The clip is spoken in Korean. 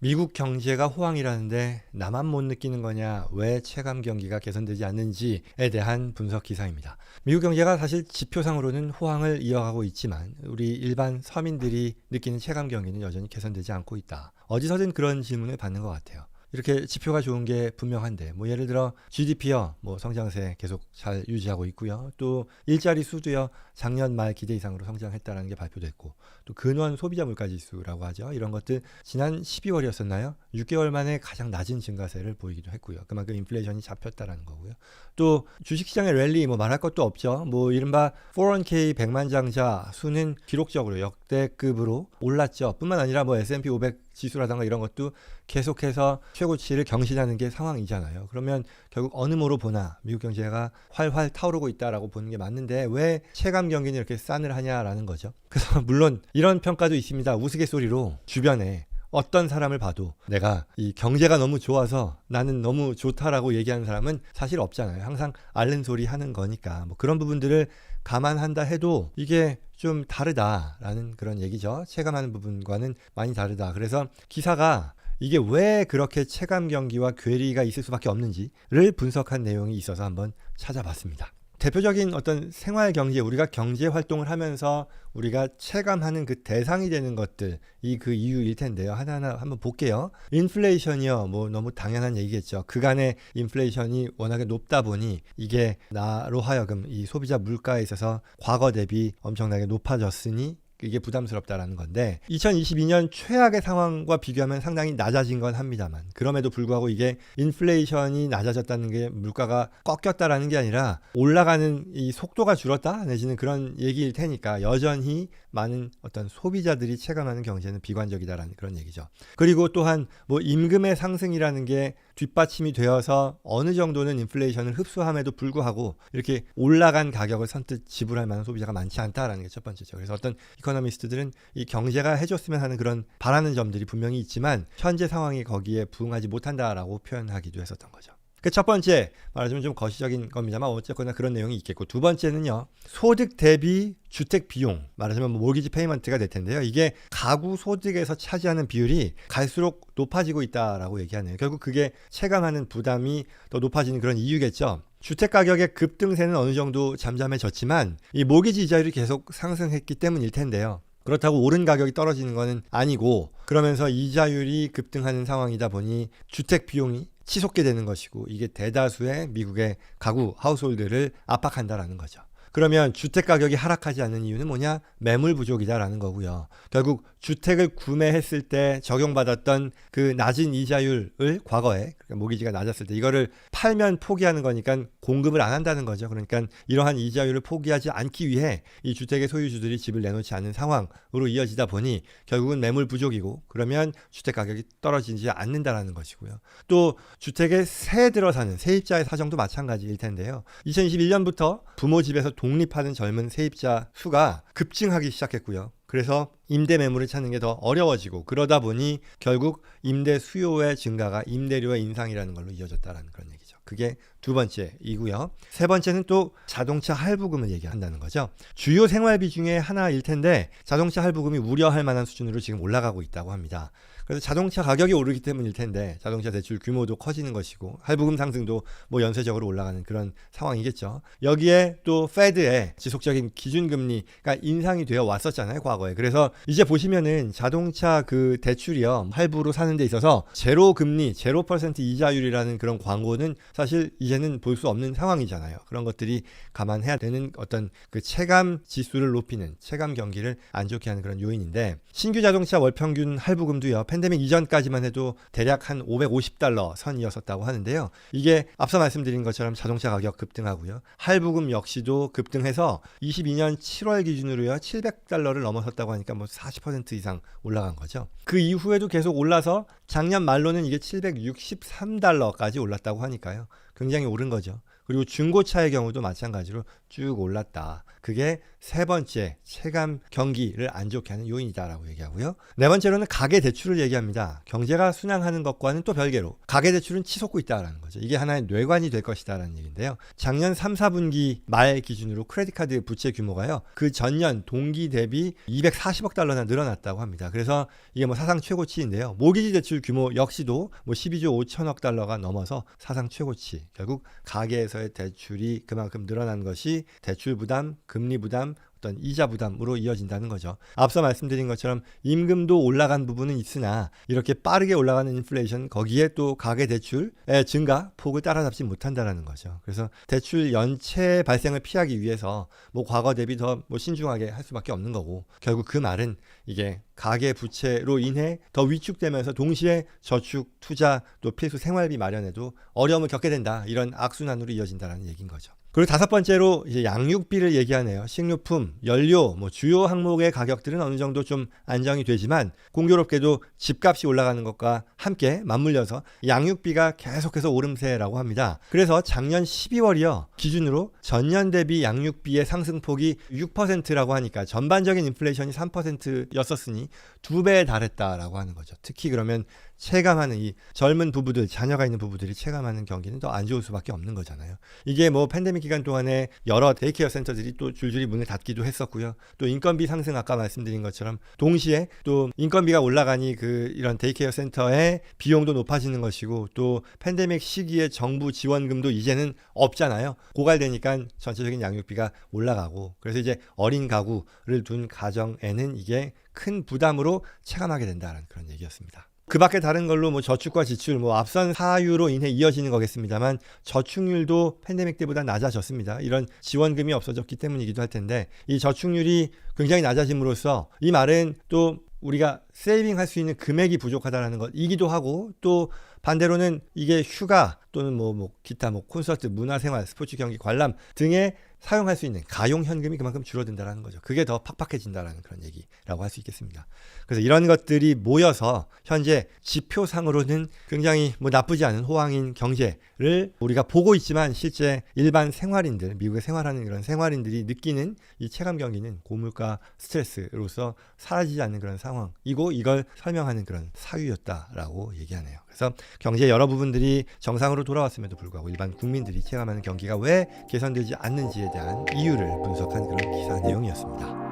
미국 경제가 호황이라는데 나만 못 느끼는 거냐, 왜 체감 경기가 개선되지 않는지에 대한 분석 기사입니다. 미국 경제가 사실 지표상으로는 호황을 이어가고 있지만 우리 일반 서민들이 느끼는 체감 경기는 여전히 개선되지 않고 있다. 어디서든 그런 질문을 받는 것 같아요. 이렇게 지표가 좋은 게 분명한데 뭐 예를 들어 GDP요, 뭐 성장세 계속 잘 유지하고 있고요. 또 일자리 수도요, 작년 말 기대 이상으로 성장했다라는 게 발표됐고, 또 근원 소비자 물가 지수라고 하죠. 이런 것들 지난 12월이었었나요? 6개월 만에 가장 낮은 증가세를 보이기도 했고요. 그만큼 인플레이션이 잡혔다라는 거고요. 또 주식시장의 랠리 뭐 말할 것도 없죠. 뭐 이른바 401k 백만장자 수는 기록적으로 역대급으로 올랐죠. 뿐만 아니라 뭐 S&P 500 지수라든가 이런 것도 계속해서 최고치를 경신하는 게 상황이잖아요. 그러면 결국 어느 모로 보나 미국 경제가 활활 타오르고 있다라고 보는 게 맞는데 왜 체감 경기는 이렇게 싸늘하냐라는 거죠. 그래서 물론 이런 평가도 있습니다. 우스갯소리로 주변에 어떤 사람을 봐도 내가 이 경제가 너무 좋아서 나는 너무 좋다라고 얘기하는 사람은 사실 없잖아요. 항상 앓는 소리 하는 거니까 뭐 그런 부분들을 감안한다 해도 이게 좀 다르다라는 그런 얘기죠. 체감하는 부분과는 많이 다르다. 그래서 기사가 이게 왜 그렇게 체감 경기와 괴리가 있을 수밖에 없는지를 분석한 내용이 있어서 한번 찾아봤습니다. 대표적인 어떤 생활 경제, 우리가 경제 활동을 하면서 우리가 체감하는 그 대상이 되는 것들이 그 이유일 텐데요. 하나하나 한번 볼게요. 인플레이션이요. 뭐 너무 당연한 얘기겠죠. 그간의 인플레이션이 워낙에 높다 보니 이게 나로 하여금 이 소비자 물가에 있어서 과거 대비 엄청나게 높아졌으니 이게 부담스럽다라는 건데 2022년 최악의 상황과 비교하면 상당히 낮아진 건 합니다만 그럼에도 불구하고 이게 인플레이션이 낮아졌다는 게 물가가 꺾였다라는 게 아니라 올라가는 이 속도가 줄었다 내지는 그런 얘기일 테니까 여전히 많은 어떤 소비자들이 체감하는 경제는 비관적이다라는 그런 얘기죠. 그리고 또한 뭐 임금의 상승이라는 게 뒷받침이 되어서 어느 정도는 인플레이션을 흡수함에도 불구하고 이렇게 올라간 가격을 선뜻 지불할 만한 소비자가 많지 않다라는 게 첫 번째죠. 그래서 어떤 이코노미스트들은 이 경제가 해줬으면 하는 그런 바라는 점들이 분명히 있지만 현재 상황이 거기에 부응하지 못한다라고 표현하기도 했었던 거죠. 그 첫 번째 말하자면 좀 거시적인 겁니다만 어쨌거나 그런 내용이 있겠고, 두 번째는요, 소득 대비 주택 비용, 말하자면 모기지 페이먼트가 될 텐데요. 이게 가구 소득에서 차지하는 비율이 갈수록 높아지고 있다라고 얘기하네요. 결국 그게 체감하는 부담이 더 높아지는 그런 이유겠죠. 주택 가격의 급등세는 어느 정도 잠잠해졌지만 이 모기지 이자율이 계속 상승했기 때문일 텐데요. 그렇다고 오른 가격이 떨어지는 것은 아니고 그러면서 이자율이 급등하는 상황이다 보니 주택 비용이 치솟게 되는 것이고 이게 대다수의 미국의 가구 하우스홀드를 압박한다라는 거죠. 그러면 주택 가격이 하락하지 않는 이유는 뭐냐? 매물 부족이다라는 거고요. 결국 주택을 구매했을 때 적용받았던 그 낮은 이자율을 과거에 그러니까 모기지가 낮았을 때 이거를 팔면 포기하는 거니까 공급을 안 한다는 거죠. 그러니까 이러한 이자율을 포기하지 않기 위해 이 주택의 소유주들이 집을 내놓지 않는 상황으로 이어지다 보니 결국은 매물 부족이고 그러면 주택 가격이 떨어지지 않는다라는 것이고요. 또 주택에 새 들어 사는 세입자의 사정도 마찬가지일 텐데요. 2021년부터 부모 집에서 독립하는 젊은 세입자 수가 급증하기 시작했고요. 그래서 임대 매물을 찾는 게 더 어려워지고 그러다 보니 결국 임대 수요의 증가가 임대료의 인상이라는 걸로 이어졌다는 그런 얘기죠. 그게 두 번째이고요. 세 번째는 또 자동차 할부금을 얘기한다는 거죠. 주요 생활비 중에 하나일 텐데 자동차 할부금이 우려할 만한 수준으로 지금 올라가고 있다고 합니다. 그래서 자동차 가격이 오르기 때문일 텐데 자동차 대출 규모도 커지는 것이고 할부금 상승도 뭐 연쇄적으로 올라가는 그런 상황이겠죠. 여기에 또 페드의 지속적인 기준금리가 인상이 되어 왔었잖아요, 과거에. 그래서 이제 보시면은 자동차 그 대출이요, 할부로 사는 데 있어서 제로 금리, 0% 이자율이라는 그런 광고는 사실 이제는 볼 수 없는 상황이잖아요. 그런 것들이 감안해야 되는 어떤 그 체감 지수를 높이는 체감 경기를 안 좋게 하는 그런 요인인데 신규 자동차 월 평균 할부금도요, 팬데믹 이전까지만 해도 대략 한 $550 선이었었다고 하는데요. 이게 앞서 말씀드린 것처럼 자동차 가격 급등하고요. 할부금 역시도 급등해서 22년 7월 기준으로요, $700를 넘어섰다고 하니까 뭐 40% 이상 올라간 거죠. 그 이후에도 계속 올라서 작년 말로는 이게 $763까지 올랐다고 하니까요. 굉장히 오른 거죠. 그리고 중고차의 경우도 마찬가지로 쭉 올랐다. 그게 세 번째 체감 경기를 안 좋게 하는 요인이다라고 얘기하고요. 네 번째로는 가계 대출을 얘기합니다. 경제가 순항하는 것과는 또 별개로 가계 대출은 치솟고 있다라는 거죠. 이게 하나의 뇌관이 될 것이다라는 얘기인데요. 작년 3, 4분기 말 기준으로 크레딧 카드 부채 규모가요. 그 전년 동기 대비 240억 달러나 늘어났다고 합니다. 그래서 이게 뭐 사상 최고치인데요. 모기지 대출 규모 역시도 뭐 12조 5천억 달러가 넘어서 사상 최고치. 결국 가계에서의 대출이 그만큼 늘어난 것이 대출 부담, 금리 부담, 어떤 이자 부담으로 이어진다는 거죠. 앞서 말씀드린 것처럼 임금도 올라간 부분은 있으나 이렇게 빠르게 올라가는 인플레이션 거기에 또 가계 대출의 증가 폭을 따라잡지 못한다는 거죠. 그래서 대출 연체 발생을 피하기 위해서 뭐 과거 대비 더 뭐 신중하게 할 수밖에 없는 거고 결국 그 말은 이게 가계 부채로 인해 더 위축되면서 동시에 저축, 투자, 또 필수 생활비 마련에도 어려움을 겪게 된다. 이런 악순환으로 이어진다는 얘기인 거죠. 그리고 다섯 번째로 이제 양육비를 얘기하네요. 식료품, 연료, 뭐 주요 항목의 가격들은 어느 정도 좀 안정이 되지만 공교롭게도 집값이 올라가는 것과 함께 맞물려서 양육비가 계속해서 오름세라고 합니다. 그래서 작년 12월이요. 기준으로 전년 대비 양육비의 상승폭이 6%라고 하니까 전반적인 인플레이션이 3%였었으니 2배에 달했다라고 하는 거죠. 특히 그러면 체감하는 이 젊은 부부들, 자녀가 있는 부부들이 체감하는 경기는 더 안 좋을 수밖에 없는 거잖아요. 이게 뭐 팬데믹 기간 동안에 여러 데이케어 센터들이 또 줄줄이 문을 닫기도 했었고요. 또 인건비 상승 아까 말씀드린 것처럼 동시에 또 인건비가 올라가니 그 이런 데이케어 센터의 비용도 높아지는 것이고 또 팬데믹 시기에 정부 지원금도 이제는 없잖아요. 고갈되니까 전체적인 양육비가 올라가고 그래서 이제 어린 가구를 둔 가정에는 이게 큰 부담으로 체감하게 된다는 그런 얘기였습니다. 그 밖에 다른 걸로 뭐 저축과 지출, 뭐 앞선 사유로 인해 이어지는 거겠습니다만 저축률도 팬데믹 때보다 낮아졌습니다. 이런 지원금이 없어졌기 때문이기도 할 텐데 이 저축률이 굉장히 낮아짐으로써 이 말은 또 우리가 세이빙 할 수 있는 금액이 부족하다는 것이기도 하고 또 반대로는 이게 휴가 또는 뭐 기타 뭐 콘서트, 문화생활, 스포츠 경기, 관람 등에 사용할 수 있는 가용 현금이 그만큼 줄어든다는 거죠. 그게 더 팍팍해진다는 그런 얘기라고 할 수 있겠습니다. 그래서 이런 것들이 모여서 현재 지표상으로는 굉장히 뭐 나쁘지 않은 호황인 경제를 우리가 보고 있지만 실제 일반 생활인들, 미국에 생활하는 그런 생활인들이 느끼는 이 체감 경기는 고물가 스트레스로서 사라지지 않는 그런 상황이고 이걸 설명하는 그런 사유였다라고 얘기하네요. 그래서 경제 여러 부분들이 정상으로 돌아왔음에도 불구하고 일반 국민들이 체감하는 경기가 왜 개선되지 않는지에 대한 이유를 분석한 그런 기사 내용이었습니다.